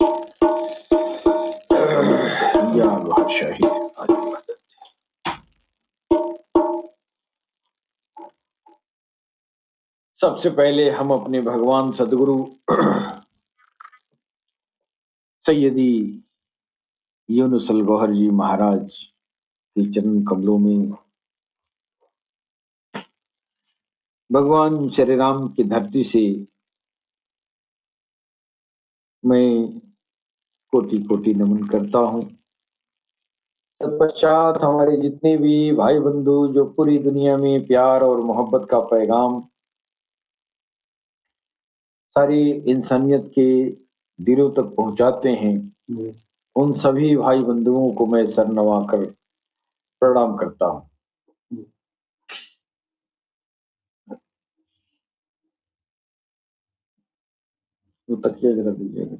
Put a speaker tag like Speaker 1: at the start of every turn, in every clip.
Speaker 1: या बादशाही सबसे पहले हम अपने भगवान सदगुरु सैयदी यूनुसल गौहर जी महाराज के चरण कमलों में भगवान श्री राम की धरती से मैं कोटि कोटि नमन करता हूँ। तत्पश्चात हमारे जितने भी भाई बंधु जो पूरी दुनिया में प्यार और मोहब्बत का पैगाम सारी इंसानियत के दिलों तक पहुंचाते हैं, उन सभी भाई बंधुओं को मैं सर नवा कर प्रणाम करता हूँ। वो तकिया जरा दीजिएगा।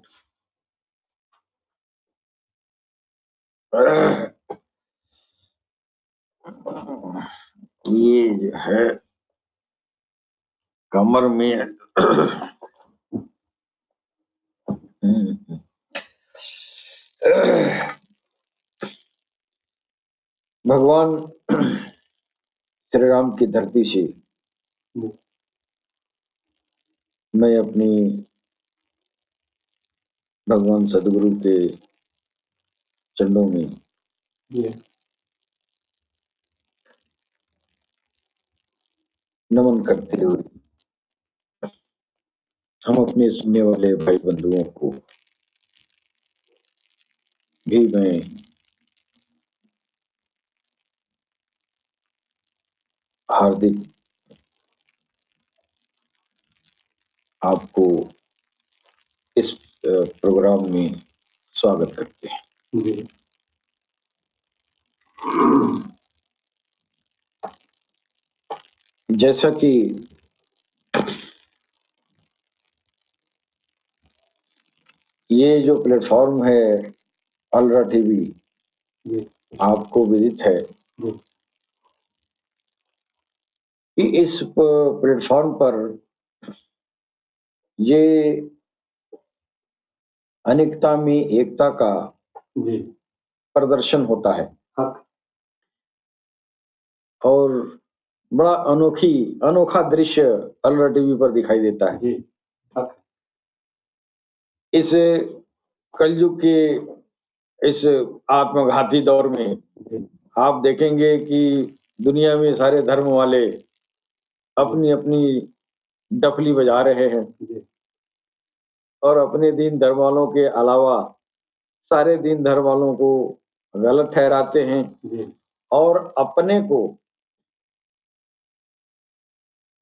Speaker 1: ये जो है कमर में भगवान श्री राम की धरती से मैं अपनी भगवान सदगुरु के चरणों में नमन करते हुए हम अपने सुनने वाले भाई बंधुओं को भी मैं हार्दिक आपको इस प्रोग्राम में स्वागत करते हैं। जैसा कि ये जो प्लेटफॉर्म है अलरा टीवी आपको विदित है कि इस प्लेटफॉर्म पर ये अनेकता में एकता का प्रदर्शन होता है और बड़ा अनोखा दृश्य अलरा टीवी पर दिखाई देता है। इस कलयुग के इस आत्मघाती दौर में आप देखेंगे कि दुनिया में सारे धर्म वाले अपनी अपनी डफली बजा रहे हैं और अपने दीन धर्म वालों के अलावा सारे दीन धर्म वालों को गलत ठहराते हैं और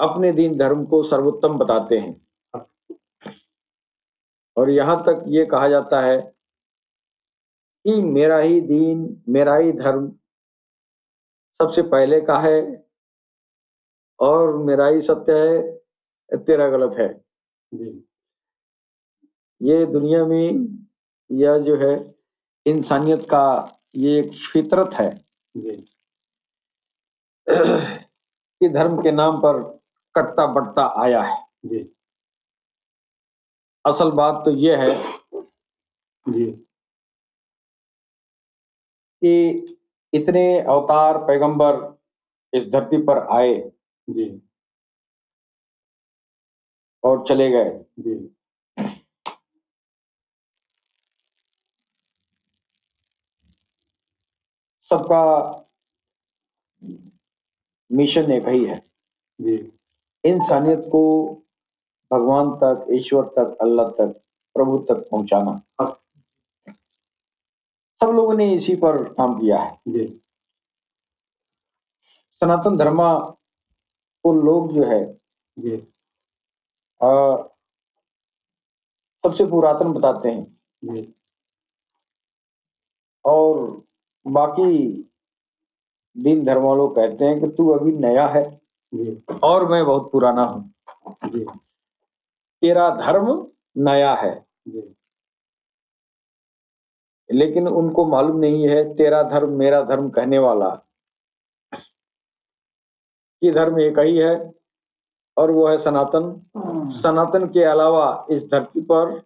Speaker 1: अपने दीन धर्म को सर्वोत्तम बताते हैं। और यहाँ तक ये कहा जाता है कि मेरा ही दीन मेरा ही धर्म सबसे पहले का है और मेरा ही सत्य है, तेरा गलत है। ये दुनिया में यह जो है इंसानियत का ये एक फितरत है कि धर्म के नाम पर कटता बढ़ता आया है। असल बात तो ये है कि इतने अवतार पैगंबर इस धरती पर आए और चले गए। सबका मिशन एक ही है, इंसानियत को भगवान तक, ईश्वर तक, अल्लाह तक, प्रभु तक पहुंचाना। सब लोगों ने इसी पर काम किया है। सनातन धर्म को लोग जो है सबसे पुरातन बताते हैं और बाकी दीन धर्म वालों कहते हैं कि तू अभी नया है और मैं बहुत पुराना हूं, तेरा धर्म नया है। लेकिन उनको मालूम नहीं है तेरा धर्म मेरा धर्म कहने वाला कि धर्म एक ही है और वो है सनातन। सनातन के अलावा इस धरती पर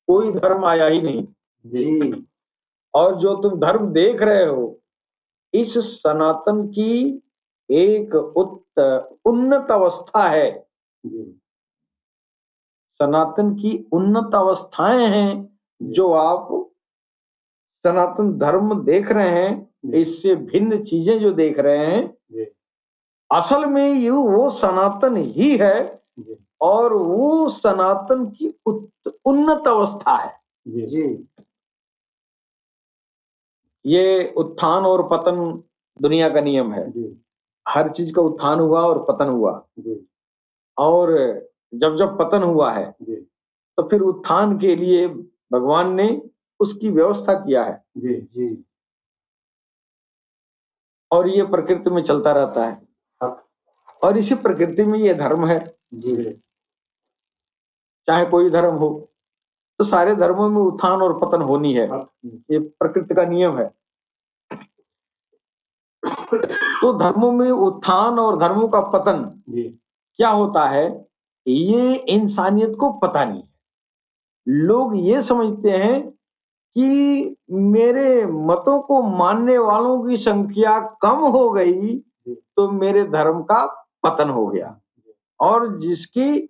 Speaker 1: कोई धर्म आया ही नहीं
Speaker 2: जी
Speaker 1: और जो तुम धर्म देख रहे हो इस सनातन की एक उन्नत अवस्था है।
Speaker 2: जी
Speaker 1: सनातन की उन्नत अवस्थाएं हैं जो आप सनातन धर्म देख रहे हैं। इससे भिन्न चीजें जो देख रहे हैं
Speaker 2: जी
Speaker 1: असल में ये वो सनातन ही है
Speaker 2: जी
Speaker 1: और वो सनातन की उन्नत अवस्था है।
Speaker 2: जी जी
Speaker 1: ये उत्थान और पतन दुनिया का नियम है।
Speaker 2: जी
Speaker 1: हर चीज का उत्थान हुआ और पतन हुआ
Speaker 2: जी
Speaker 1: और जब जब पतन हुआ है
Speaker 2: जी
Speaker 1: तो फिर उत्थान के लिए भगवान ने उसकी व्यवस्था किया है
Speaker 2: जी जी
Speaker 1: और ये प्रकृति में चलता रहता है
Speaker 2: हाँ,
Speaker 1: और इसी प्रकृति में ये धर्म है।
Speaker 2: जी
Speaker 1: चाहे कोई धर्म हो तो सारे धर्मों में उत्थान और पतन होनी है।
Speaker 2: हाँ,
Speaker 1: ये प्रकृति का नियम है। तो धर्मों में उत्थान और धर्मों का पतन
Speaker 2: जी
Speaker 1: क्या होता है ये इंसानियत को पता नहीं है। लोग ये समझते हैं कि मेरे मतों को मानने वालों की संख्या कम हो गई तो मेरे धर्म का पतन हो गया और जिसकी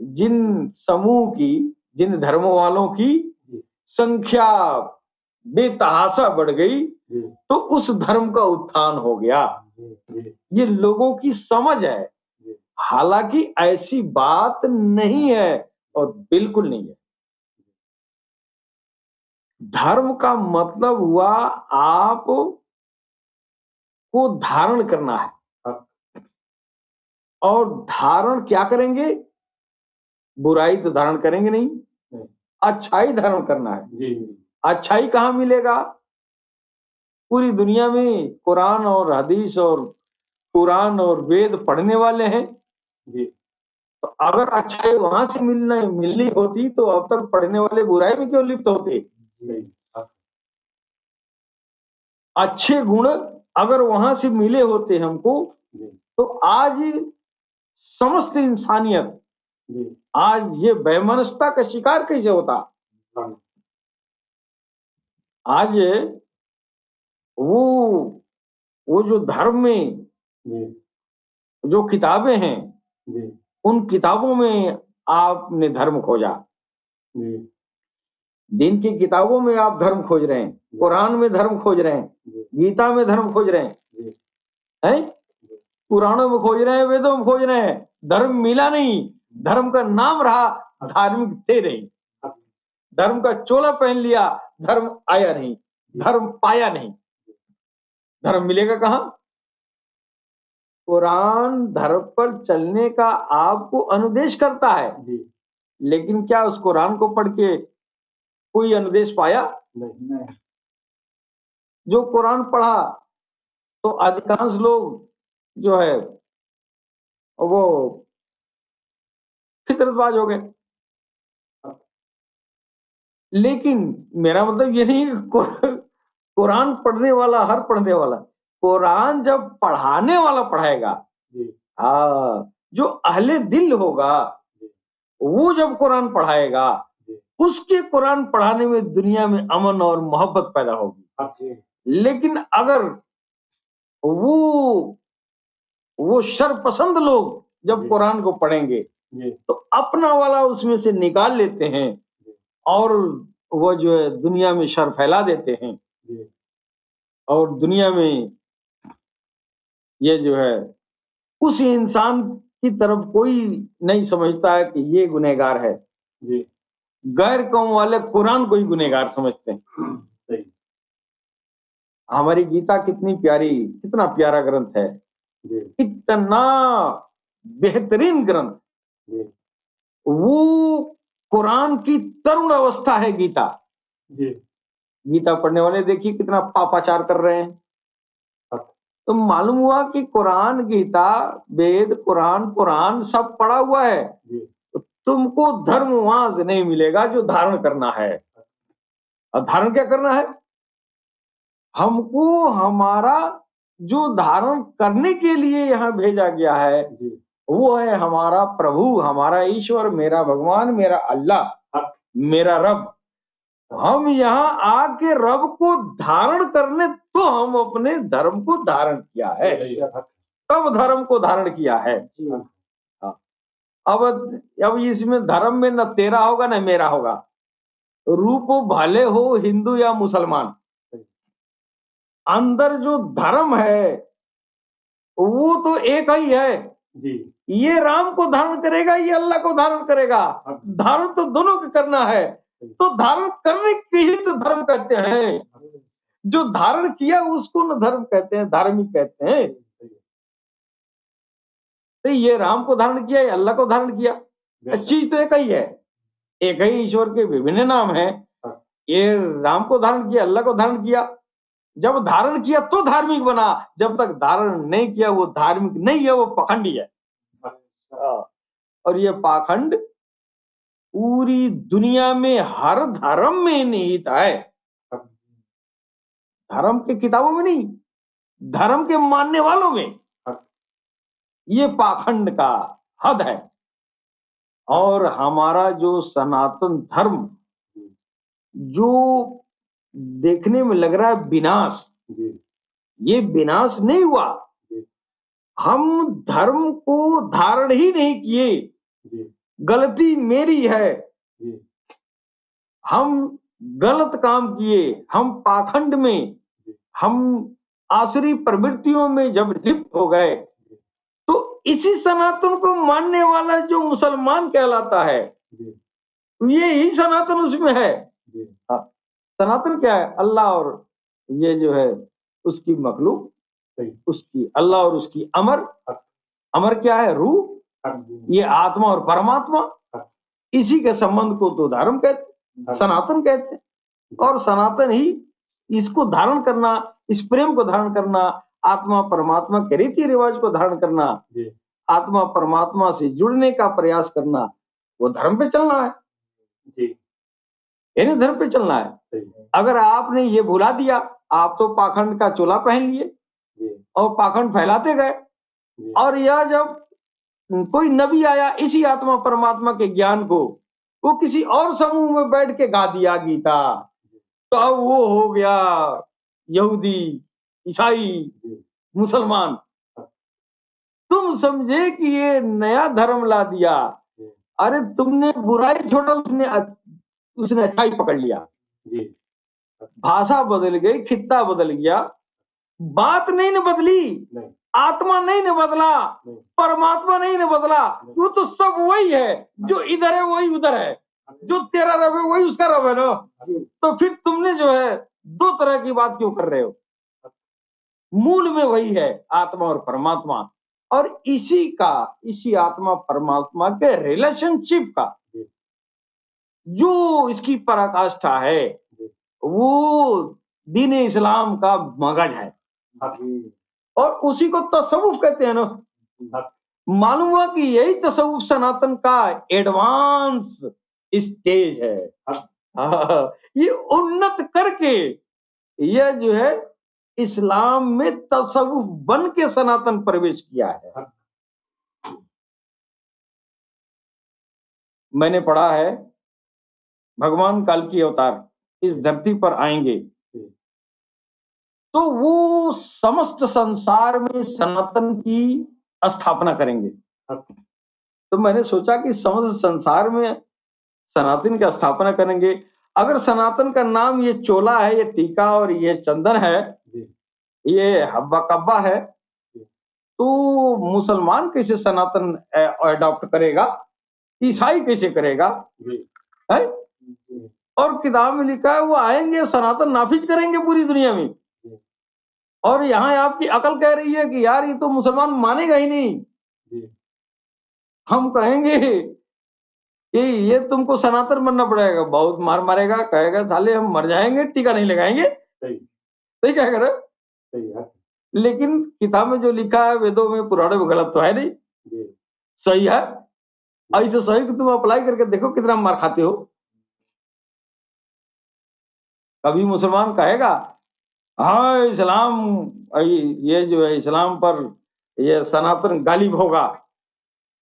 Speaker 1: जिन समूह की जिन धर्म वालों की संख्या बेतहाशा बढ़ गई तो उस धर्म का उत्थान हो गया। ये लोगों की समझ है हालांकि ऐसी बात नहीं है और बिल्कुल नहीं है। धर्म का मतलब हुआ आप को धारण करना है और धारण क्या करेंगे बुराई तो धारण करेंगे नहीं अच्छाई धारण करना है।
Speaker 2: जी
Speaker 1: अच्छाई कहाँ मिलेगा पूरी दुनिया में कुरान और हदीस और कुरान और वेद पढ़ने वाले हैं
Speaker 2: जी
Speaker 1: तो अगर अच्छाई वहां से मिलनी होती तो अब तक पढ़ने वाले बुराई में क्यों लिप्त होते।
Speaker 2: नहीं
Speaker 1: अच्छे गुण अगर वहां से मिले होते हमको तो आज समस्त इंसानियत आज ये वैमनस्यता का शिकार कैसे होता। आज वो वो जो धर्म में जो किताबें हैं उन किताबों में आपने धर्म खोजा दिन की किताबों में आप धर्म खोज रहे हैं कुरान में धर्म खोज रहे हैं गीता में धर्म खोज रहे हैं पुराणों में खोज रहे हैं वेदों में खोज रहे हैं धर्म मिला नहीं। धर्म का नाम रहा धार्मिक थे नहीं। धर्म का चोला पहन लिया धर्म आया नहीं धर्म पाया नहीं। धर्म मिलेगा कहां। कुरान धर्म पर चलने का आपको अनुदेश करता है लेकिन क्या उस कुरान को पढ़ के कोई अनुदेश पाया नहीं। जो कुरान पढ़ा तो अधिकांश लोग जो है वो फितरतबाज हो गए। लेकिन मेरा मतलब ये नहीं कुरान पढ़ने वाला हर पढ़ने वाला कुरान जब पढ़ाने वाला पढ़ाएगा हाँ जो अहले दिल होगा वो जब कुरान पढ़ाएगा उसके कुरान पढ़ाने में दुनिया में अमन और मोहब्बत पैदा होगी। लेकिन अगर वो शरपसंद लोग जब कुरान को पढ़ेंगे तो अपना वाला उसमें से निकाल लेते हैं और वो जो है दुनिया में शर फैला देते हैं और दुनिया में ये जो है उस इंसान की तरफ कोई नहीं समझता है कि ये गुनहगार है। गैर कौम वाले कुरान को ही गुनहगार समझते हैं। हमारी गीता कितनी प्यारी कितना प्यारा ग्रंथ है इतना बेहतरीन ग्रंथ वो कुरान की तरुण अवस्था है गीता। गीता पढ़ने वाले देखिए कितना पापाचार कर रहे हैं। तो मालूम हुआ कि कुरान गीता वेद कुरान पुराण सब पढ़ा हुआ है तो तुमको धर्म वहां से नहीं मिलेगा जो धारण करना है। और धारण क्या करना है हमको हमारा जो धारण करने के लिए यहाँ भेजा गया है वो है हमारा प्रभु हमारा ईश्वर मेरा भगवान मेरा अल्लाह। मेरा रब। हम यहाँ आके रब को धारण करने तो हम अपने धर्म को धारण किया है, तब धर्म को धारण किया है। हाँ। अब इसमें धर्म में न तेरा होगा न मेरा होगा। रूप भले हो हिंदू या मुसलमान, अंदर जो धर्म है वो तो एक ही है जी। ये राम को धारण करेगा, ये अल्लाह को धारण करेगा। धारण तो दोनों को करना है, तो धारण करने के ही तो धर्म कहते हैं। जो धारण किया उसको न धर्म कहते हैं, धार्मिक कहते हैं। तो ये राम को धारण किया, ये अल्लाह को धारण किया, चीज तो एक ही है। एक ही ईश्वर के विभिन्न नाम है। ये राम को धारण किया, अल्लाह को धारण किया। जब धारण किया तो धार्मिक बना, जब तक धारण नहीं किया वो धार्मिक नहीं है, वो पाखंडी है। और ये पाखंड पूरी दुनिया में हर धर्म में निहित है। धर्म के किताबों में नहीं, धर्म के मानने वालों में ये पाखंड का हद है। और हमारा जो सनातन धर्म जो देखने में लग रहा है विनाश, ये विनाश नहीं हुआ। हम धर्म को धारण ही नहीं किए, गलती मेरी है। हम गलत काम किए, हम पाखंड में, हम आसुरी प्रवृत्तियों में जब लिप्त हो गए, तो इसी सनातन को मानने वाला जो मुसलमान कहलाता है, ये ही सनातन उसमें है। सनातन क्या है? अल्लाह और ये जो है उसकी मखलूक, उसकी अल्लाह और उसकी अमर। अमर क्या है? रूह। ये आत्मा और परमात्मा, इसी के संबंध को तो धर्म कहते, सनातन कहते हैं। और सनातन ही इसको धारण करना, इस प्रेम को धारण करना, आत्मा परमात्मा के रीति रिवाज को धारण करना, आत्मा परमात्मा से जुड़ने का प्रयास करना, वो धर्म पे चलना है जी। यानी धर्म पे चलना है। अगर आपने ये भुला दिया, आप तो पाखंड का चोला पहन लिए और पाखंड फैलाते गए। और यह जब कोई नबी आया इसी आत्मा परमात्मा के ज्ञान को, वो किसी और समूह में बैठ के गा दिया गीता, तो अब वो हो गया यहूदी, ईसाई, मुसलमान। तुम समझे कि ये नया धर्म ला दिया। अरे तुमने बुराई छोड़ा, उसने अच्छाई पकड़ लिया। भाषा बदल गई, खित्ता बदल गया, बात नहीं न बदली, आत्मा नहीं न बदला, परमात्मा नहीं न बदला। वो तो सब वही है, जो इधर है वही उधर है, जो तेरा रब है वही उसका रब है ना। तो फिर तुमने जो है दो तरह की बात क्यों कर रहे हो? मूल में वही है, आत्मा और परमात्मा। और इसी आत्मा परमात्मा के रिलेशनशिप का जो इसकी पराकाष्ठा है, वो दीन इस्लाम का मगज है। और उसी को तसव्वुफ कहते हैं ना। मालूम हुआ कि यही तसव्वुफ सनातन का एडवांस स्टेज है। ये उन्नत करके यह जो है इस्लाम में तसव्वुफ बन के सनातन प्रवेश किया है। मैंने पढ़ा है भगवान काल की अवतार इस धरती पर आएंगे तो वो समस्त संसार में सनातन की स्थापना करेंगे। तो मैंने सोचा कि समस्त संसार में सनातन की स्थापना करेंगे। अगर सनातन का नाम ये चोला है, ये टीका और ये चंदन है, ये हब्बा कब्बा है, तो मुसलमान कैसे सनातन अडॉप्ट करेगा? ईसाई कैसे करेगा? है? और किताब में लिखा है वो आएंगे सनातन नाफिज करेंगे पूरी दुनिया में। और यहाँ आपकी अकल कह रही है कि यार ये तो मुसलमान मानेगा ही नहीं। हम कहेंगे कि ये तुमको सनातन बनना पड़ेगा, बहुत मार मारेगा, कहेगा साले हम मर जाएंगे, टीका नहीं लगाएंगे। सही कहेगा ना? लेकिन किताब में जो लिखा है वेदों में पुराणों में गलत तो है नहीं, सही है। ऐसे सही कि तुम अप्लाई करके देखो कितना मार खाते हो। कभी मुसलमान कहेगा हाँ इस्लाम, ये जो है इस्लाम पर ये सनातन गालिब होगा,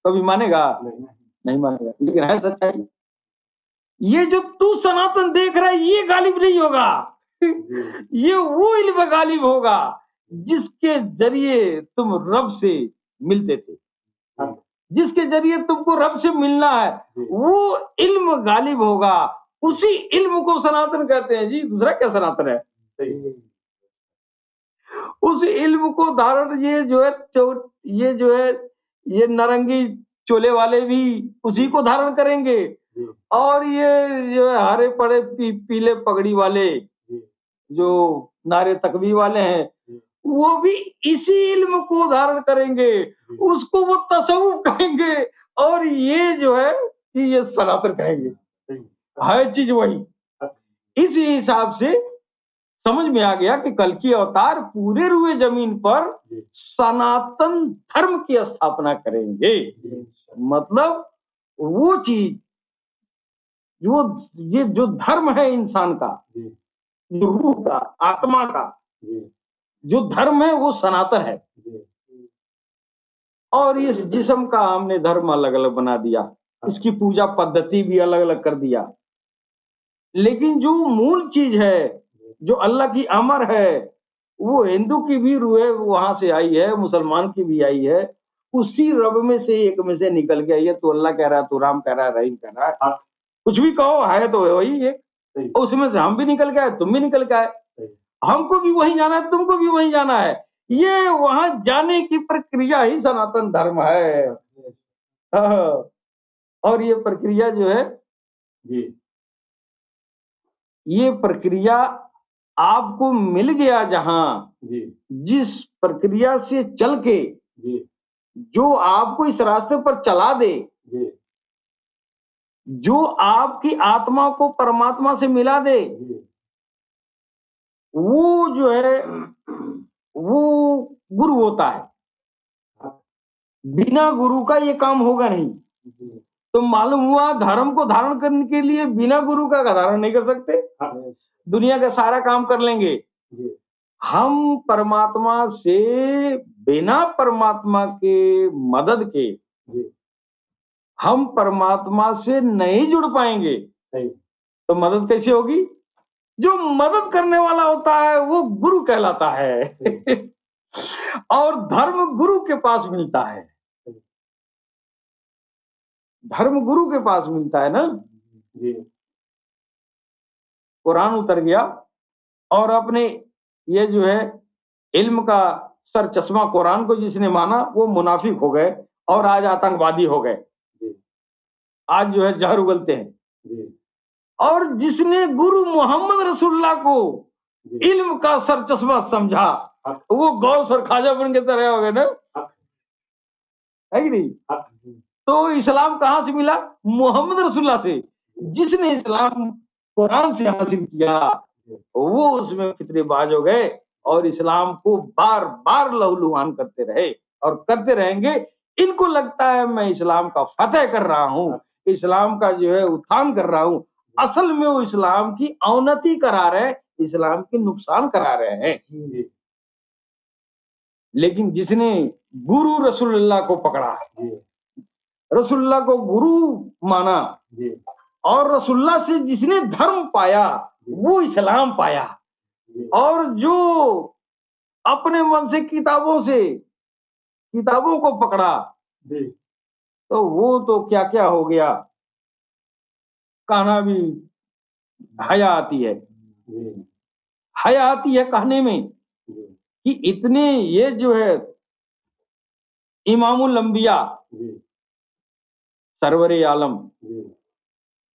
Speaker 1: कभी मानेगा? नहीं मानेगा। लेकिन है सच्चाई। ये जो तू सनातन देख रहा है ये गालिब नहीं होगा। ये वो इल्म गालिब होगा जिसके जरिए तुम रब से मिलते थे, जिसके जरिए तुमको रब से मिलना है, वो इल्म गालिब होगा। उसी इल्म को सनातन कहते हैं जी, दूसरा क्या सनातन है। उस इल्म को धारण ये जो है ये नारंगी चोले वाले भी उसी को धारण करेंगे, और ये जो है हरे पड़े पीले पगड़ी वाले जो नारे तकवी वाले हैं वो भी इसी इल्म को धारण करेंगे, उसको वो तसव्वुफ कहेंगे, और ये जो है कि ये सनातन कहेंगे। है चीज वही। इसी हिसाब से समझ में आ गया कि कल की अवतार पूरे रुए जमीन पर सनातन धर्म की स्थापना करेंगे। मतलब वो चीज ये जो धर्म है इंसान का, जो रूह का, आत्मा का जो धर्म है वो सनातन है। और इस जिस्म का हमने धर्म अलग अलग बना दिया, इसकी पूजा पद्धति भी अलग अलग कर दिया, लेकिन जो मूल चीज है, जो अल्लाह की अमर है, वो हिंदू की भी रूह है वहां से आई है, मुसलमान की भी आई है, उसी रब में से एक में से निकल के आई है। तो अल्लाह कह रहा है, तो राम कह रहा है, रहीम कह रहा है, कुछ भी कहो, है तो वही है। उसमें से हम भी निकल के आए, तुम भी निकल के आए, हमको भी वहीं जाना है, तुमको भी वहीं जाना है। ये वहां जाने की प्रक्रिया ही सनातन धर्म है। और ये प्रक्रिया जो है ये प्रक्रिया आपको मिल गया जहां, जिस प्रक्रिया से चल के जो आपको इस रास्ते पर चला दे, जो आपकी आत्मा को परमात्मा से मिला दे, वो जो है वो गुरु होता है। बिना गुरु का ये काम होगा नहीं। तो मालूम हुआ धर्म को धारण करने के लिए बिना गुरु का धारण नहीं कर सकते। दुनिया का सारा काम कर लेंगे, हम परमात्मा से बिना परमात्मा के मदद के हम परमात्मा से नहीं जुड़ पाएंगे। तो मदद कैसे होगी? जो मदद करने वाला होता है वो गुरु कहलाता है। और धर्म गुरु के पास मिलता है, धर्म गुरु के पास मिलता है ना। कुरान उतर गया और अपने ये जो है इल्म का सर चश्मा कुरान को जिसने माना वो मुनाफिक हो गए और आज आतंकवादी हो गए, आज जो है जहर उगलते हैं। और जिसने गुरु मोहम्मद रसूलुल्लाह को इल्म का सर चश्मा समझा वो गौस और खाजा बन के तरह हो गए ना, है कि नहीं? तो इस्लाम कहां से मिला? मोहम्मद रसूलुल्लाह से। जिसने इस्लाम कुरान से हासिल किया वो उसमें फितरेबाज हो गए और इस्लाम को बार बार लहूलुहान करते रहे और करते रहेंगे। इनको लगता है मैं इस्लाम का फतेह कर रहा हूँ, इस्लाम का जो है उत्थान कर रहा हूँ, असल में वो इस्लाम की अवनति करा रहे, इस्लाम की नुकसान करा रहे हैं। लेकिन जिसने गुरु रसूलुल्लाह को पकड़ा, रसूलुल्लाह को गुरु माना और रसूलुल्लाह से जिसने धर्म पाया वो इस्लाम पाया, और जो अपने मन से किताबों को पकड़ा तो वो तो क्या क्या हो गया, कहना भी हया आती है। हया आती है कहने में कि इतने ये जो है इमामुल अंबिया सरवरे आलम,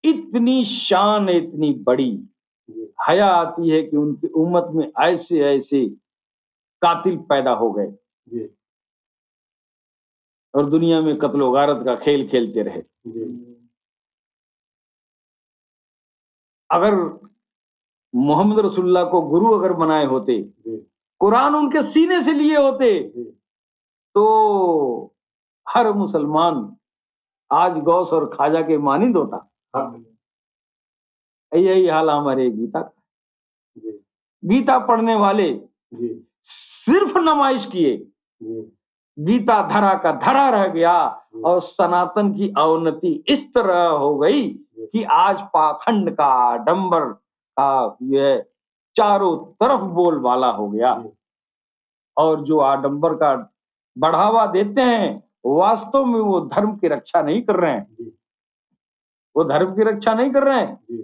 Speaker 1: इतनी शान इतनी बड़ी, हया आती है कि उनकी उम्मत में ऐसे ऐसे कातिल पैदा हो गए और दुनिया में कत्लो गारत का खेल खेलते रहे। अगर मोहम्मद रसूलुल्लाह को गुरु अगर बनाए होते, कुरान उनके सीने से लिए होते, तो हर मुसलमान आज गौस और खाजा के मानिंद होता। यही हाल हमारे गीता का। गीता पढ़ने वाले सिर्फ नमाइश किए, गीता धरा का धरा रह गया और सनातन की अवनति इस तरह हो गई कि आज पाखंड का, आडंबर का ये चारों तरफ बोलबाला हो गया। और जो आडंबर का बढ़ावा देते हैं, वास्तव में वो धर्म की रक्षा नहीं कर रहे हैं। वो धर्म की रक्षा नहीं कर रहे हैं।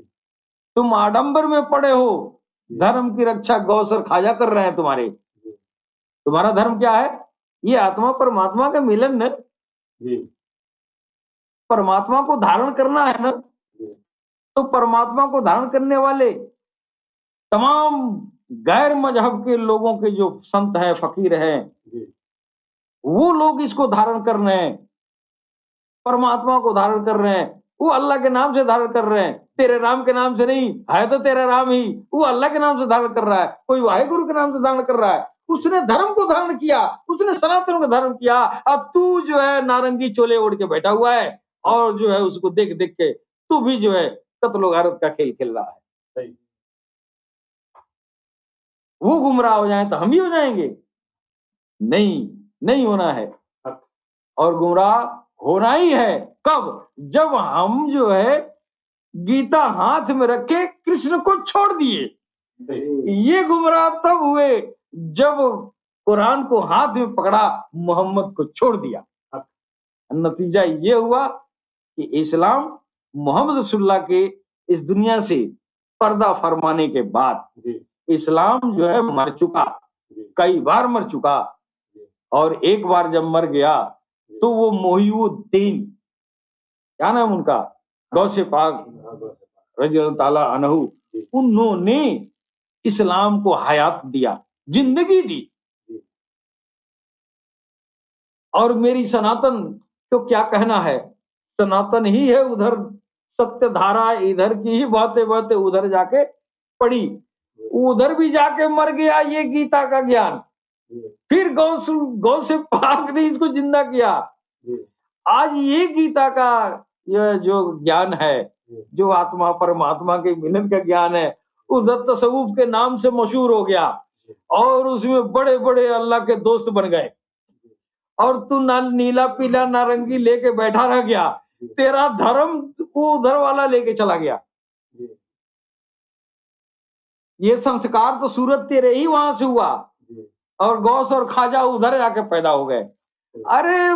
Speaker 1: तुम आडंबर में पड़े हो, धर्म की रक्षा गौसर खाजा कर रहे हैं तुम्हारे। तुम्हारा धर्म क्या है? ये आत्मा परमात्मा का मिलन न, परमात्मा को धारण करना है ना। तो परमात्मा को धारण करने वाले तमाम गैर मजहब के लोगों के जो संत हैं, फकीर हैं, वो लोग इसको धारण कर रहे हैं, परमात्मा को धारण कर रहे हैं। वो अल्लाह के नाम से धारण कर रहे हैं, तेरे राम के नाम से नहीं है, तो तेरा राम ही। वो अल्लाह के नाम से धारण कर रहा है, कोई वाहेगुरु के नाम से धारण कर रहा है। उसने धर्म को धारण किया, उसने सनातन को धारण किया। अब तू जो है नारंगी चोले ओढ़ के बैठा हुआ है, और जो है उसको देख देख के तू भी जो है कत्लो गारत का खेल खेल रहा है। वो गुमराह हो जाए तो हम भी हो जाएंगे? नहीं, नहीं होना है। और गुमराह होना ही है कब? जब हम जो है गीता हाथ में रखे कृष्ण को छोड़ दिए। ये गुमराह तब हुए जब कुरान को हाथ में पकड़ा, मोहम्मद को छोड़ दिया। नतीजा ये हुआ कि इस्लाम मोहम्मद रसूलुल्लाह के इस दुनिया से पर्दा फरमाने के बाद इस्लाम जो है मर चुका, कई बार मर चुका। और एक बार जब मर गया तो वो मोहिउद्दीन, क्या नाम उनका, गौसे पाक रज़ियल्लाहु ताला अन्हु, उन्होंने इस्लाम को हयात दिया, जिंदगी दी। और मेरी सनातन तो क्या कहना है, सनातन ही है उधर सत्य धारा, इधर की ही बातें बातें उधर जाके पड़ी, उधर भी जाके मर गया ये गीता का ज्ञान। फिर गौ से पाक ने इसको जिंदा किया। आज ये गीता का यह जो ज्ञान है, जो आत्मा परमात्मा के मिलन का ज्ञान है, उधर तसव्वुफ के नाम से मशहूर हो गया, और उसमें बड़े बड़े अल्लाह के दोस्त बन गए। और तू नीला पीला नारंगी लेके बैठा रह गया, तेरा धर्म वो उधर वाला लेके चला गया। ये संस्कार तो सूरत तेरे ही वहां से हुआ, और गौस और खाजा उधर जाके पैदा हो गए। अरे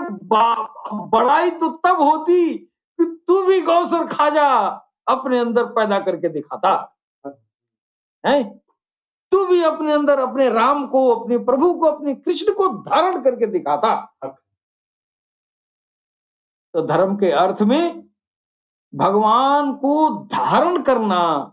Speaker 1: बड़ाई तो तब होती कि तू भी गौस और खाजा अपने अंदर पैदा करके दिखाता है। तू भी अपने अंदर अपने राम को, अपने प्रभु को, अपने कृष्ण को धारण करके दिखाता। तो धर्म के अर्थ में भगवान को धारण करना,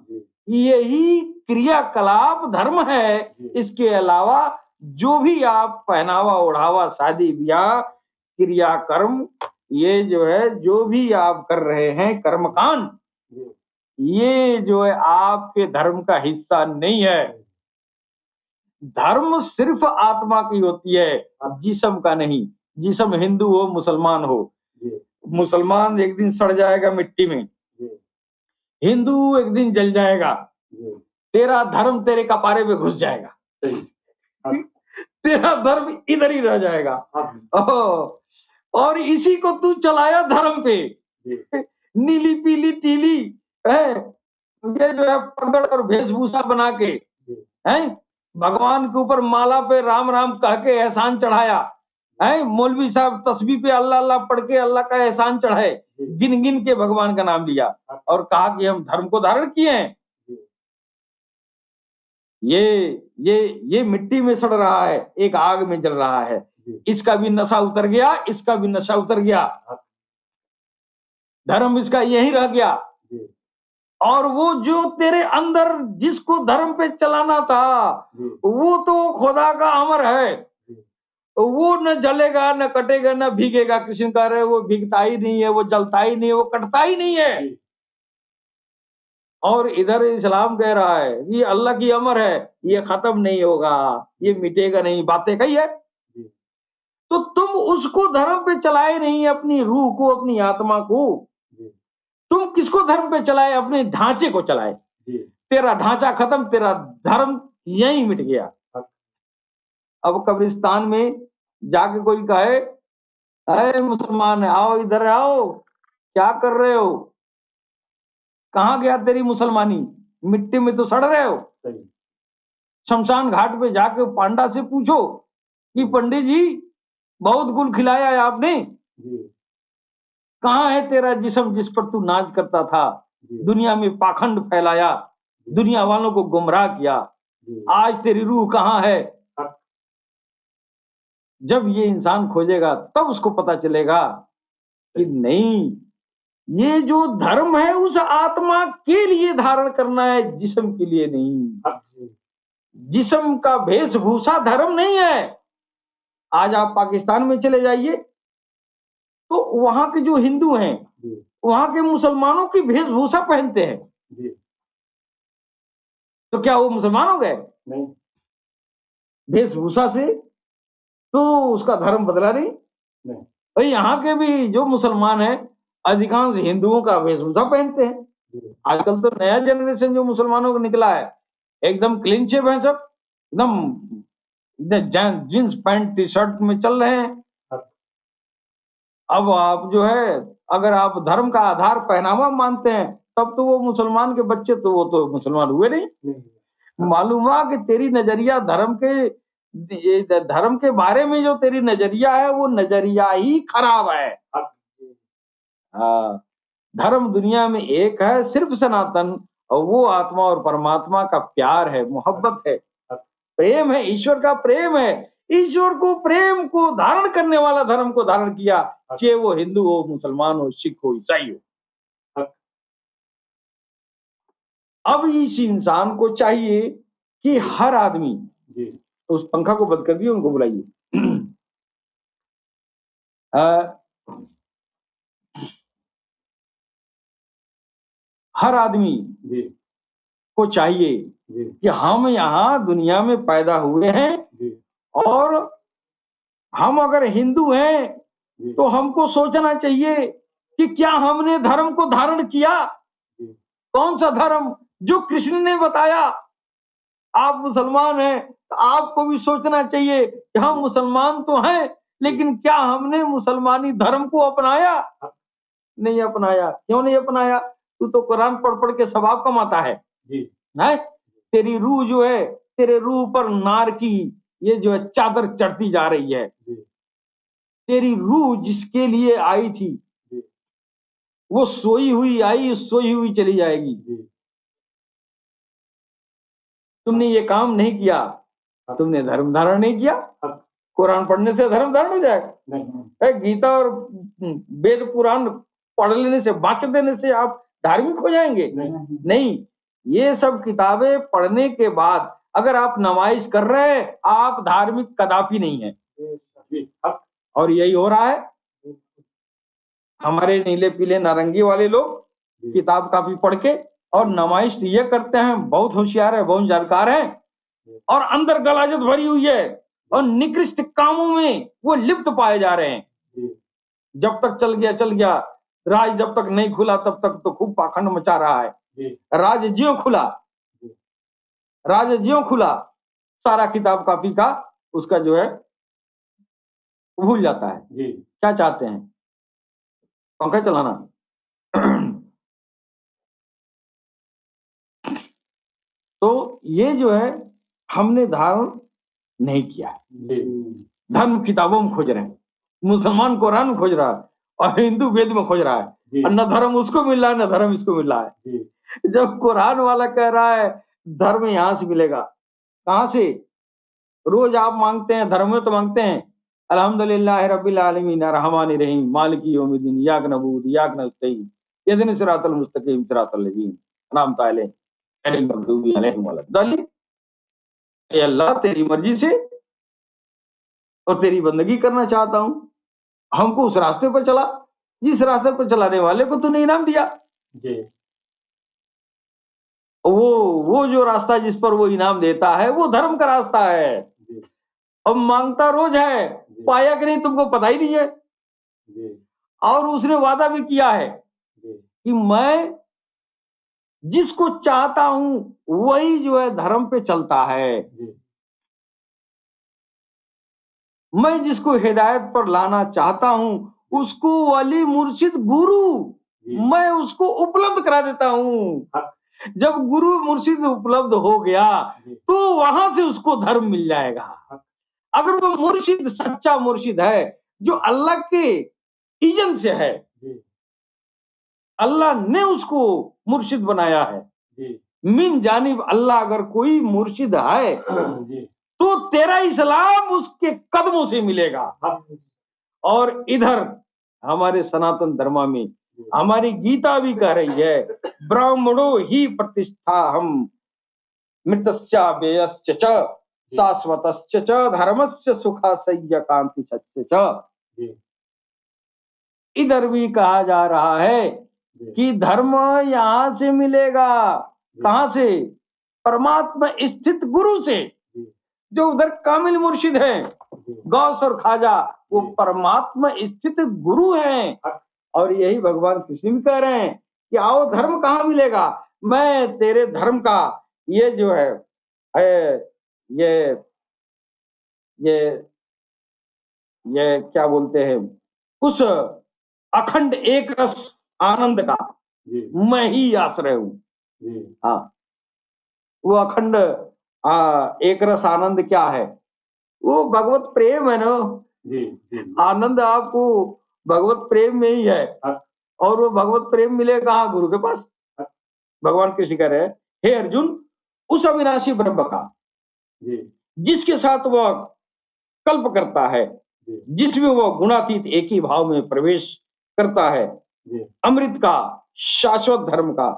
Speaker 1: यही क्रियाकलाप धर्म है। इसके अलावा जो भी आप पहनावा ओढ़ावा, शादी ब्याह, क्रियाकर्म, ये जो है जो भी आप कर रहे हैं कर्मकांड, ये जो है आपके धर्म का हिस्सा नहीं है। धर्म सिर्फ आत्मा की होती है, जिस्म का नहीं। जिस्म हिंदू हो मुसलमान हो, मुसलमान एक दिन सड़ जाएगा मिट्टी में, हिंदू एक दिन जल जाएगा, तेरा धर्म तेरे कपारे पे घुस जाएगा, तेरा धर्म इधर ही रह जाएगा। और इसी को तू चलाया धर्म पे, नीली पीली टीली है, ये जो है पगड़ और वेशभूषा बना के है, भगवान के ऊपर माला पे राम राम कह के एहसान चढ़ाया है। मौलवी साहब तस्बीह पे अल्लाह अल्लाह पढ़ के अल्लाह का एहसान चढ़ाए, गिन गिन के भगवान का नाम लिया और कहा कि हम धर्म को धारण किए हैं। ये मिट्टी में सड़ रहा है, एक आग में जल रहा है। इसका भी नशा उतर गया, इसका भी नशा उतर गया, धर्म इसका यही रह गया। और वो जो तेरे अंदर जिसको धर्म पे चलाना था, वो तो खुदा का अमर है, वो न जलेगा न कटेगा न भीगेगा। कृष्ण कह रहे वो भीगता ही नहीं है, वो जलता ही नहीं है, वो कटता ही नहीं है। और इधर इस्लाम कह रहा है ये अल्लाह की अमर है, ये खत्म नहीं होगा, ये मिटेगा नहीं। बातें कही है तो तुम उसको धर्म पे चलाए नहीं, अपनी रूह को, अपनी आत्मा को। तुम किसको धर्म पे चलाए? अपने ढांचे को चलाए। तेरा ढांचा खत्म, तेरा धर्म यही मिट गया। अब कब्रिस्तान में जाके कोई कहे अरे मुसलमान आओ इधर आओ, क्या कर रहे हो? कहाँ गया तेरी मुसलमानी? मिट्टी में तो सड़ रहे हो।
Speaker 2: सही।
Speaker 1: शमशान घाट पे जाके पांडा से पूछो कि पंडित जी बहुत गुल खिलाया है आपने,
Speaker 2: जी
Speaker 1: कहाँ है तेरा जिस्म जिस पर तू नाज करता था?
Speaker 2: जी
Speaker 1: दुनिया में पाखंड फैलाया, दुनिया वालों को गुमराह किया,
Speaker 2: जी।
Speaker 1: आज तेरी रूह कहाँ है?
Speaker 2: हक।
Speaker 1: जब ये इंसान खोजेगा तब उसको पता चलेगा कि नहीं, ये जो धर्म है उस आत्मा के लिए धारण करना है, जिस्म के लिए नहीं।
Speaker 2: हक जी।
Speaker 1: जिस्म का वेशभूषा धर्म नहीं है। आज आप पाकिस्तान में चले जाइए तो वहां के जो हिंदू हैं
Speaker 2: जी
Speaker 1: वहां के मुसलमानों की वेशभूषा पहनते हैं,
Speaker 2: जी।
Speaker 1: तो क्या वो मुसलमान हो गए?
Speaker 2: नहीं।
Speaker 1: वेशभूषा से तो उसका धर्म बदला नहीं।
Speaker 2: नहीं।
Speaker 1: और यहाँ के भी जो मुसलमान हैं अधिकांश हिंदुओं का वेशभूषा पहनते हैं।
Speaker 2: जी
Speaker 1: आजकल तो नया जनरेशन जो मुसलमानों का निकला है एकदम क्लीन शेव है, सब एकदम जींस पैंट टी शर्ट में चल रहे हैं।
Speaker 2: हक।
Speaker 1: अब आप जो है अगर आप धर्म का आधार पहनावा मानते हैं तब तो वो मुसलमान के बच्चे तो वो तो मुसलमान हुए नहीं।
Speaker 2: नहीं।
Speaker 1: मालूम हुआ कि तेरी नजरिया धर्म के बारे में जो तेरी नजरिया है वो नजरिया ही खराब है।
Speaker 2: हक जी।
Speaker 1: हाँ, धर्म दुनिया में एक है, सिर्फ सनातन, और वो आत्मा और परमात्मा का प्यार है, मोहब्बत है, प्रेम है, ईश्वर का प्रेम है। ईश्वर को प्रेम को धारण करने वाला धर्म को धारण किया, चाहे वो हिंदू हो, मुसलमान हो, सिख हो, ईसाई हो।
Speaker 2: हक।
Speaker 1: अब इस इंसान को चाहिए कि हर आदमी,
Speaker 2: जी
Speaker 1: उस पंखा को बंद कर दिए, उनको बुलाइए। हर आदमी
Speaker 2: जी
Speaker 1: को चाहिए
Speaker 2: जी
Speaker 1: कि हम यहाँ दुनिया में पैदा हुए हैं
Speaker 2: जी
Speaker 1: और हम अगर हिंदू हैं
Speaker 2: जी
Speaker 1: तो हमको सोचना चाहिए कि क्या हमने धर्म को धारण किया?
Speaker 2: जी।
Speaker 1: कौन सा धर्म? जो कृष्ण ने बताया। आप मुसलमान हैं तो आपको भी सोचना चाहिए कि हम मुसलमान तो हैं, लेकिन क्या हमने मुसलमानी धर्म को अपनाया? नहीं अपनाया। क्यों नहीं अपनाया? तू तो कुरान पढ़ पढ़ के सवाब कमाता है।
Speaker 2: जी
Speaker 1: नहीं, तेरी रूह जो है, तेरे रूह पर नार की ये जो है चादर चढ़ती जा रही है।
Speaker 2: जी
Speaker 1: तेरी रूह जिसके लिए आई थी
Speaker 2: जी
Speaker 1: वो सोई हुई आई, सोई हुई चली जाएगी।
Speaker 2: जी।
Speaker 1: तुमने ये काम नहीं किया, तुमने धर्म धारण नहीं किया।
Speaker 2: हक।
Speaker 1: कुरान पढ़ने से धर्म धारण हो जाएगा?
Speaker 2: नहीं।
Speaker 1: गीता और वेद पुराण पढ़ लेने से, वाक्य देने से आप धार्मिक हो जाएंगे?
Speaker 2: नहीं।
Speaker 1: नहीं, ये सब किताबें पढ़ने के बाद अगर आप नमाइश कर रहे हैं, आप धार्मिक कदापि नहीं है।
Speaker 2: जी। हक।
Speaker 1: और यही हो रहा है। हमारे नीले पीले नारंगी वाले लोग किताब काफी पढ़ के और नमाइश ये करते हैं, बहुत होशियार है, बहुत जानकार है, और अंदर गलाजत भरी हुई है और निकृष्ट कामों में वो लिप्त पाए जा रहे हैं। जब तक चल गया चल गया, राज जब तक नहीं खुला तब तक तो खूब पाखंड मचा रहा है। राज ज्यों खुला, राज ज्यों खुला, सारा किताब कापी का उसका जो है भूल जाता है। क्या चाहते हैं? पंखा चलाना। तो ये जो है हमने धारण नहीं किया है। धर्म किताबों में खोज रहे हैं, मुसलमान कुरान में खोज रहा है और हिंदू वेद में खोज रहा है, और न धर्म उसको मिल रहा है न धर्म इसको मिल रहा है। जब कुरान वाला कह रहा है धर्म यहां से मिलेगा, कहां से? रोज आप मांगते हैं, धर्म में तो मांगते हैं अल्हम्दुलिल्लाह रब्बिल आलमीन अर्रहमानिर रहीम मालिकी यौमिद्दीन इय्याक नअबुदु व इय्याक नस्तईन इहदिनस सिरातल मुस्तकीम सिरातल लजीम अनअमत अलैहिम गैरिल मग़दूबि अलैहिम वलद्दालिन। ए अल्लाह, तेरी मर्जी से और तेरी बंदगी करना चाहता हूं, हमको उस रास्ते पर चला जिस रास्ते पर चलाने वाले को तूने इनाम दिया। वो जो रास्ता जिस पर वो इनाम देता है वो धर्म का रास्ता है। अब मांगता रोज है, पाया कि नहीं तुमको पता ही नहीं है। और उसने वादा भी किया है कि मैं जिसको चाहता हूं वही जो है धर्म पे चलता है। मैं जिसको हिदायत पर लाना चाहता हूं उसको वली मुर्शिद गुरु मैं उसको उपलब्ध करा देता हूँ। जब गुरु मुर्शिद उपलब्ध हो गया तो वहां से उसको धर्म मिल जाएगा। अगर वो मुर्शिद सच्चा मुर्शिद है जो अल्लाह के इजन से है, अल्लाह ने उसको मुर्शिद बनाया है, मिन जानिब अल्लाह अगर कोई मुर्शिद है तो तेरा इस्लाम उसके कदमों से मिलेगा। और इधर हमारे सनातन धर्म में हमारी गीता भी कह रही है, ब्राह्मणो ही प्रतिष्ठा हम मृतस्या व्ययश्च च शाश्वतश्च च धर्मस्य सुखासय्य कांति च। इधर भी कहा जा रहा है कि धर्म यहां से मिलेगा। कहां से? परमात्मा स्थित गुरु से। जो उधर कामिल मुर्शिद है गौस और खाजा, वो परमात्मा स्थित गुरु हैं। और यही भगवान कृष्ण भी कह रहे हैं कि आओ धर्म कहाँ मिलेगा, मैं तेरे धर्म का ये जो है ये क्या बोलते हैं, उस अखंड एक रस आनंद का मैं ही आश्रय हूँ। हाँ, वो अखंड एक रस आनंद क्या है? वो भगवत प्रेम है ना। आनंद आपको भगवत प्रेम में ही है। और वो भगवत प्रेम मिले कहाँ? गुरु के पास। भगवान कृष्ण कह रहे हैं, हे अर्जुन, उस अविनाशी ब्रह्म का जिसके साथ वह कल्प करता है, जिसमें वह गुणातीत एक ही भाव में प्रवेश करता है, अमृत का, शाश्वत धर्म का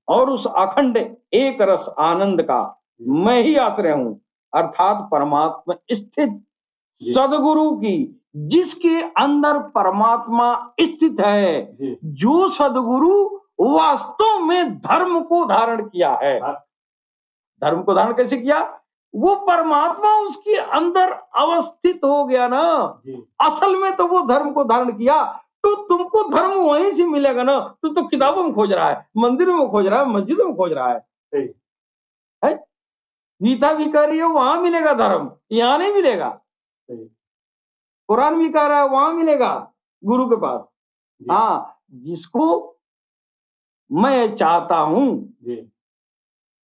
Speaker 1: और उस अखंड एक रस आनंद का मैं ही आश्रय हूं। अर्थात परमात्मा स्थित सदगुरु की, जिसके अंदर परमात्मा स्थित है, जो सदगुरु वास्तव में धर्म को धारण किया है। धर्म को धारण कैसे किया? वो परमात्मा उसके अंदर अवस्थित हो गया ना। असल में तो वो धर्म को धारण किया, तो तुमको धर्म वहीं से मिलेगा ना। तू तो किताबों में खोज रहा है, मंदिरों में खोज रहा है, मस्जिदों में खोज रहा है। गीता भी कह रही है वहां मिलेगा धर्म, यहां नहीं मिलेगा। कुरान भी कह रहा है वहां मिलेगा, गुरु के पास। हाँ, जिसको मैं चाहता हूं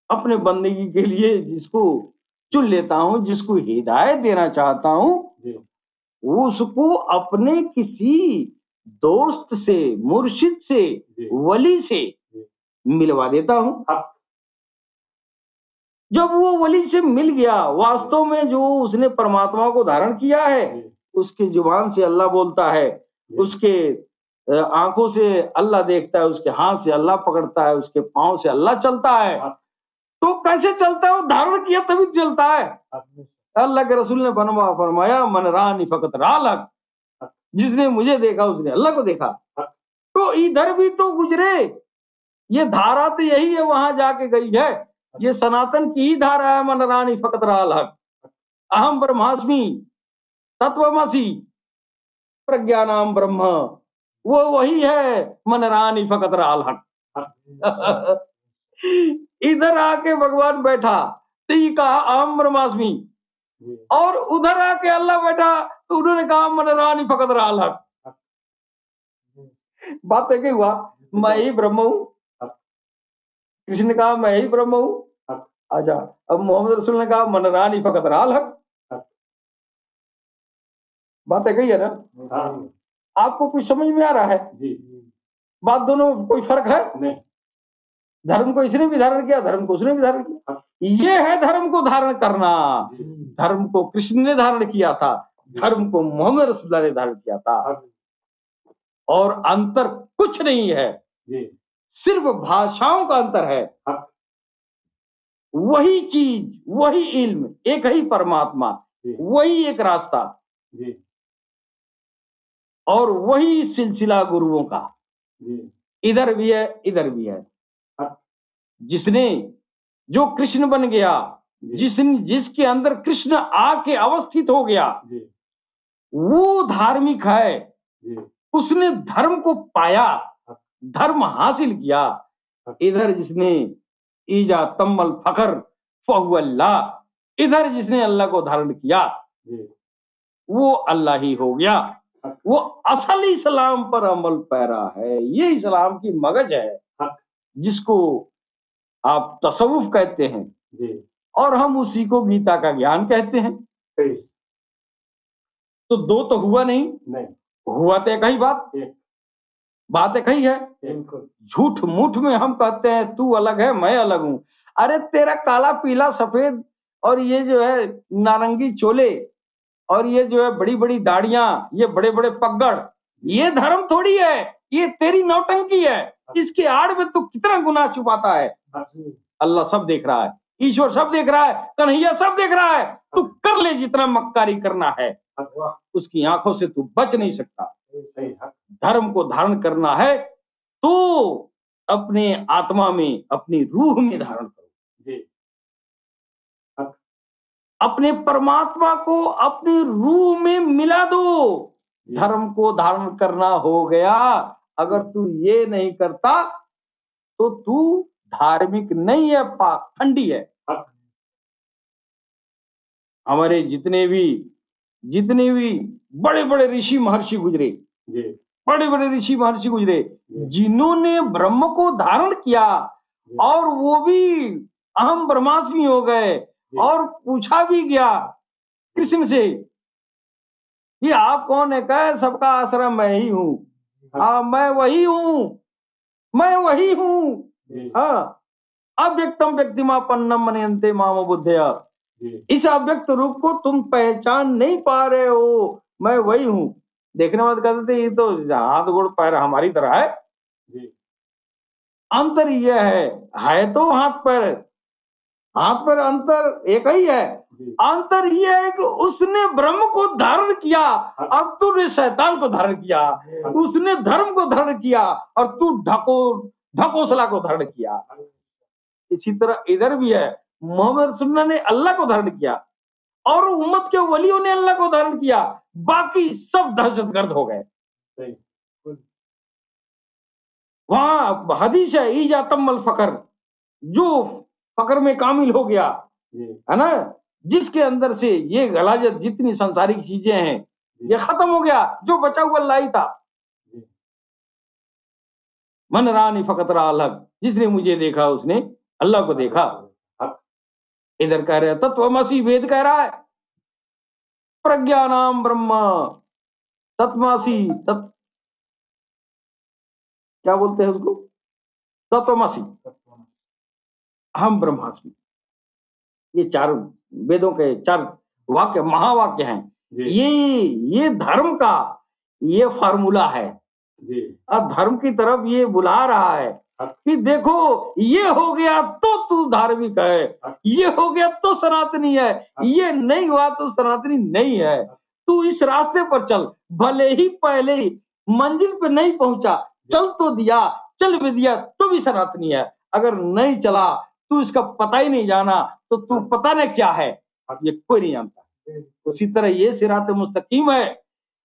Speaker 1: अपने बंदगी के लिए, जिसको चुन लेता हूं, जिसको हिदायत देना चाहता हूं, उसको अपने किसी दोस्त से, मुर्शिद से, वली से मिलवा देता हूं। जब वो वली से मिल गया, वास्तव में जो उसने परमात्मा को धारण किया है, उसकी जुबान से अल्लाह बोलता है, उसके आंखों से अल्लाह देखता है, उसके हाथ से अल्लाह पकड़ता है, उसके पांव से अल्लाह चलता है। तो कैसे चलता है? वो धारण किया तभी चलता है। अल्लाह के रसूल ने फरमाया, मन रानी फकत रालक, जिसने मुझे देखा उसने अल्लाह को देखा। तो इधर भी तो गुजरे, ये धारा तो यही है, वहां जाके गई है। ये सनातन की ही धारा है, मन रानी फकत रालक, अहम ब्रह्मास्मि तत्वमसि प्रज्ञानाम ब्रह्म, वो वही है मन रानी फकत रालक। इधर आके भगवान बैठा तो ये कहा अहम ब्रह्मास्मि, और उधर आके अल्लाह बैठा तो उन्होंने कहा मन रानी फकत रालक। बात है क्या हुआ? मैं ही ब्रह्म हूं। कृष्ण ने कहा मैं ही ब्रह्म हूं। अच्छा, अब मोहम्मद रसूल ने कहा मन रानी फकत रालक। बात है कही है ना? आपको कुछ समझ में आ रहा है? बात दोनों में कोई फर्क है? नहीं। धर्म को इसने भी धारण किया, धर्म को उसने भी धारण किया। ये है धर्म को धारण करना। धर्म को कृष्ण ने धारण किया था, धर्म को मोहम्मद रसूलुल्लाह ने धारण किया था। और अंतर कुछ नहीं है, सिर्फ भाषाओं का अंतर है। वही चीज, वही इल्म, एक ही परमात्मा, वही एक रास्ता, और वही सिलसिला गुरुओं का। इधर भी है, इधर भी है। जिसने, जो कृष्ण बन गया, जिसके अंदर कृष्ण आके अवस्थित हो गया, वो धार्मिक है। उसने धर्म को पाया, धर्म हासिल किया। इधर जिसने ईजा तम्मल फखर फहुअल्लाह, इधर जिसने अल्लाह को धारण किया वो अल्लाह ही हो गया। वो असल इस्लाम पर अमल पैरा है। ये इस्लाम की मगज है, जिसको आप तसव्वुफ कहते हैं
Speaker 2: जी,
Speaker 1: और हम उसी को गीता का ज्ञान कहते हैं।
Speaker 2: सही,
Speaker 1: तो दो तो हुआ नहीं,
Speaker 2: नहीं,
Speaker 1: हुआ तो एक ही बात एक ही है।
Speaker 2: बिल्कुल,
Speaker 1: झूठ मूठ में हम कहते हैं तू अलग है मैं अलग हूं। अरे तेरा काला पीला सफेद और ये जो है नारंगी चोले और ये जो है बड़ी बड़ी दाढ़ियां, ये बड़े बड़े पगड़, ये धर्म थोड़ी है, ये तेरी नौटंकी है। इसके आड़ में तू कितना गुनाह छुपाता है। अल्लाह सब देख रहा है, ईश्वर सब देख रहा है, कन्हैया सब देख रहा है। तू कर ले जितना मक्कारी करना है, उसकी आंखों से तू बच नहीं सकता। धर्म को धारण करना है तो अपने आत्मा में, अपनी रूह में धारण करो।
Speaker 2: जी,
Speaker 1: अपने परमात्मा को अपनी रूह में मिला दो। धर्म को धारण करना हो गया। अगर तू ये नहीं करता तो तू धार्मिक नहीं है, पाखंडी है। हमारे जितने भी बड़े बड़े ऋषि महर्षि गुजरे, बड़े बड़े ऋषि महर्षि गुजरे, जिन्होंने ब्रह्म को धारण किया और वो भी अहम ब्रह्मास्मि हो गए, और पूछा भी गया कृष्ण से कि आप कौन है? कहे सबका आश्रय मैं ही हूँ। हाँ, मैं वही हूँ, मैं वही हूँ। हाँ, अव्यक्तम व्यक्तिमापन्नम मनयन्ते माम बुद्धया। इस अव्यक्त रूप को तुम पहचान नहीं पा रहे हो, मैं वही हूँ। देखने में कहते थे ये तो हाथ गोड़ पैर हमारी तरह है। अंतर यह है तो हाथ पैर अंतर एक ही है। अंतर यह है कि उसने ब्रह्म को धारण किया, अब तूने शैतान को धारण किया। उसने धर्म को धारण किया और तू ढकोसला को धारण किया। इसी तरह इधर भी है, मोहम्मद रसूलुल्लाह ने अल्लाह को धारण किया और उम्मत के वलियों ने अल्लाह को धारण किया, बाकी सब दहशतगर्द हो गए। वहां हदीस है, ईजातम्मल फकर, जो फकर में कामिल हो गया है ना, जिसके अंदर से ये गलाजत जितनी संसारिक चीजें हैं ये खत्म हो गया, जो बचा हुआ अल्लाह ही था। मन रानी फकत रा अलग, जिसने मुझे देखा उसने अल्लाह को देखा। इधर कह रहे तत्वमसी, वेद कह रहा है प्रज्ञानाम ब्रह्म तत्वमसी, क्या बोलते हैं उसको, तत्वमसी हम ब्रह्मास्मि। ये चार वेदों के चार वाक्य महावाक्य हैं। ये धर्म का ये फार्मूला है। अब धर्म की तरफ ये बुला रहा है कि देखो ये हो गया तो तू धार्मिक है, ये हो गया तो सनातनी है, ये नहीं हुआ तो सनातनी नहीं है। तू इस रास्ते पर चल, भले ही पहले ही मंजिल पे नहीं पहुंचा, चल तो दिया, चल भी दिया तो भी सनातनी है। अगर नहीं चला, तू इसका पता ही नहीं जाना, तो तू पता नहीं क्या है, ये कोई नहीं जानता। उसी तरह ये सिरात मुस्तकीम है,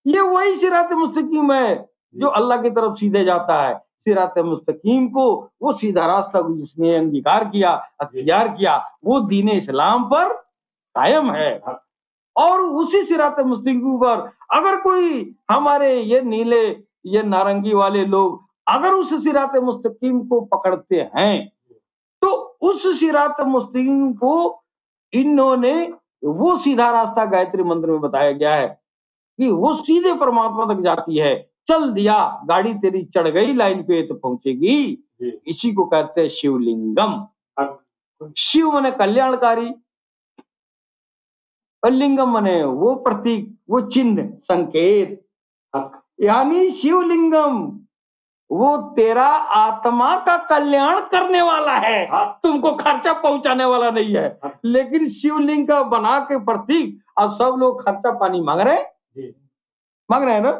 Speaker 1: ये वही सिरात मुस्तकीम है जो अल्लाह की तरफ सीधे जाता है। सिरात मुस्तकीम को, वो सीधा रास्ता जिसने अंगीकार किया, अख्तियार किया, वो दीन इस्लाम पर कायम है। और उसी सिरात मुस्तकीम पर अगर कोई हमारे ये नीले ये नारंगी वाले लोग अगर उस सिरात मुस्तकीम को पकड़ते हैं, तो उस सिरात मुस्तकीम को इन्होंने वो सीधा रास्ता गायत्री मंत्र में बताया गया है कि वो सीधे परमात्मा तक जाती है। चल दिया, गाड़ी तेरी चढ़ गई लाइन पे तो पहुंचेगी। इसी को कहते हैं शिवलिंगम। शिव मने कल्याणकारी, और लिंगम मने वो प्रतीक, वो चिन्ह, संकेत। यानी शिवलिंगम वो तेरा आत्मा का कल्याण करने वाला है, तुमको खर्चा पहुंचाने वाला नहीं है। लेकिन शिवलिंग का बना के प्रतीक और सब लोग खर्चा पानी मांग रहे हैं ना।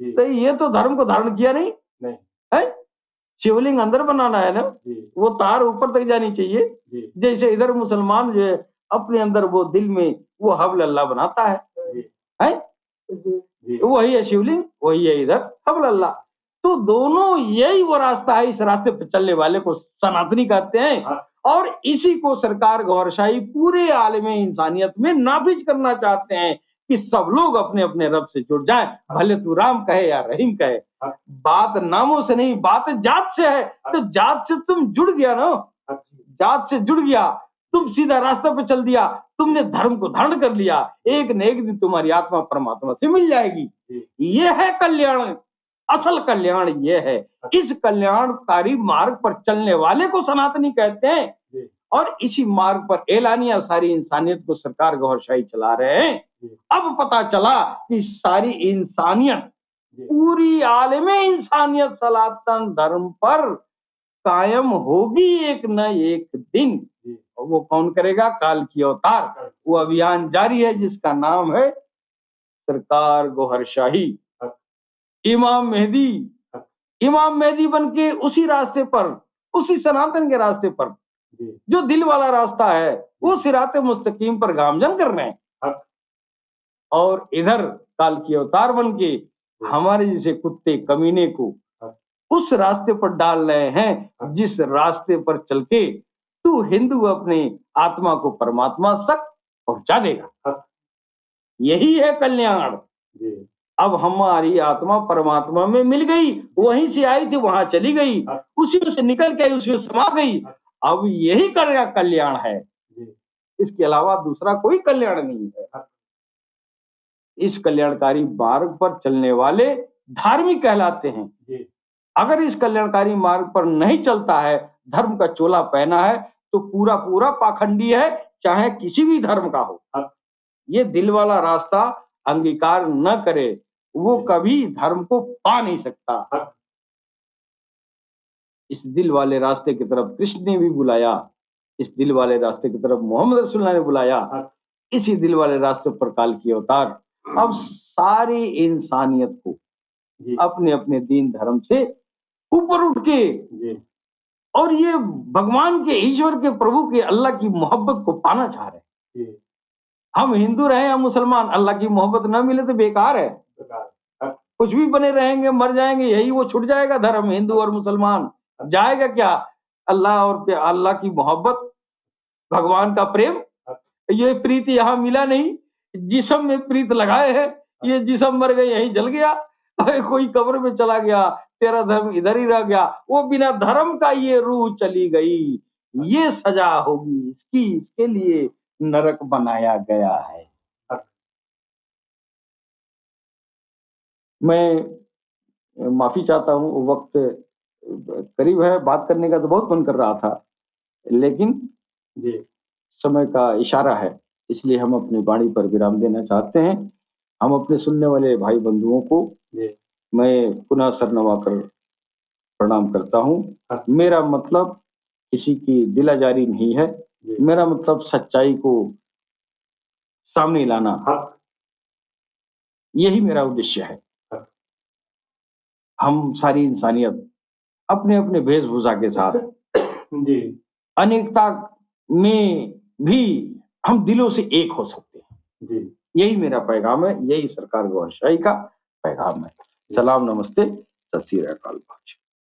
Speaker 1: तो ये तो धर्म को धारण किया नहीं है। शिवलिंग अंदर बनाना है ना, वो तार ऊपर तक जानी चाहिए। जैसे इधर मुसलमान जो है अपने अंदर वो दिल में वो हब्ल अल्लाह बनाता है? वही है शिवलिंग, वही है इधर हब्ल अल्लाह। तो दोनों यही वो रास्ता है, इस रास्ते पर चलने वाले को सनातनी कहते हैं। और इसी को सरकार गौरशाही पूरे आलम इंसानियत में नाफिज करना चाहते हैं कि सब लोग अपने अपने रब से जुड़ जाएं, भले तू राम कहे या रहीम कहे। बात नामों से नहीं, बात जात से है। तो जात से तुम जुड़ गया ना, जात से जुड़ गया, तुम सीधा रास्ते पे चल दिया, तुमने धर्म को धारण कर लिया, एक न एक दिन तुम्हारी आत्मा परमात्मा से मिल जाएगी। ये है कल्याण, असल कल्याण ये है। इस कल्याणकारी मार्ग पर चलने वाले को सनातनी कहते हैं, और इसी मार्ग पर एलानिया सारी इंसानियत को सरकार गौरशाही चला रहे हैं। अब पता चला कि सारी इंसानियत, पूरी आलमे इंसानियत सनातन धर्म पर कायम होगी एक न एक दिन। और वो कौन करेगा? काल की अवतार। वो अभियान जारी है जिसका नाम है सरकार गौहरशाही। इमाम मेहदी बन के उसी रास्ते पर, उसी सनातन के रास्ते पर, जो दिल वाला रास्ता है, वो सिराते मुस्तकीम पर गामजन कर रहे हैं। और इधर काल की अवतार बन के हमारे जैसे कुत्ते कमीने को उस रास्ते पर डाल रहे हैं जिस रास्ते पर चल के तू हिंदू अपने आत्मा को परमात्मा तक पहुंचा देगा। यही है कल्याण। अब हमारी आत्मा परमात्मा में मिल गई, वहीं से आई थी वहां चली गई, उसी से निकल के उसमें समा गई। अब यही कल्याण है, इसके अलावा दूसरा कोई कल्याण नहीं है। इस कल्याणकारी मार्ग पर चलने वाले धार्मिक कहलाते हैं। अगर इस कल्याणकारी मार्ग पर नहीं चलता है, धर्म का चोला पहना है, तो पूरा पूरा पाखंडी है, चाहे किसी भी धर्म का हो। ये दिल वाला रास्ता अंगीकार न करे, वो कभी धर्म को पा नहीं सकता। इस दिल वाले रास्ते की तरफ कृष्ण ने भी बुलाया, इस दिल वाले रास्ते की तरफ मोहम्मद रसूलुल्लाह ने बुलाया, इसी दिल वाले रास्ते पर काल की अवतार अब सारी इंसानियत को अपने अपने दीन धर्म से ऊपर उठ के और ये भगवान के, ईश्वर के, प्रभु के, अल्लाह की मोहब्बत को पाना चाह रहे हैं। हम हिंदू रहे या मुसलमान, अल्लाह की मोहब्बत न मिले तो बेकार है। कुछ भी बने रहेंगे, मर जाएंगे, यही वो छूट जाएगा धर्म, हिंदू और मुसलमान जाएगा क्या? अल्लाह और अल्लाह की मोहब्बत, भगवान का प्रेम, ये प्रीत यहाँ मिला नहीं। जिस्म में प्रीत लगाए है, ये जिस्म मर गए, यही जल गया। कोई कब्र में चला गया, तेरा धर्म इधर ही रह गया। वो बिना धर्म का ये रूह चली गई, ये सजा होगी इसकी, इसके लिए नरक बनाया गया है। मैं माफी चाहता हूँ, वक्त करीब है, बात करने का तो बहुत मन कर रहा था, लेकिन समय का इशारा है, इसलिए हम अपनी वाणी पर विराम देना चाहते हैं। हम अपने सुनने वाले भाई बंधुओं को मैं पुनः सरनवा कर प्रणाम करता हूँ। मेरा मतलब किसी की दिलाजारी नहीं है, मेरा मतलब सच्चाई को सामने लाना, यही मेरा उद्देश्य है। हम सारी इंसानियत अपने अपने वेशभूषा के साथ अनेकता में भी हम दिलों से एक हो सकते हैं। यही मेरा पैगाम है, यही सरकार गौरशाही का पैगाम है। सलाम, नमस्ते, सत श्री अकाल।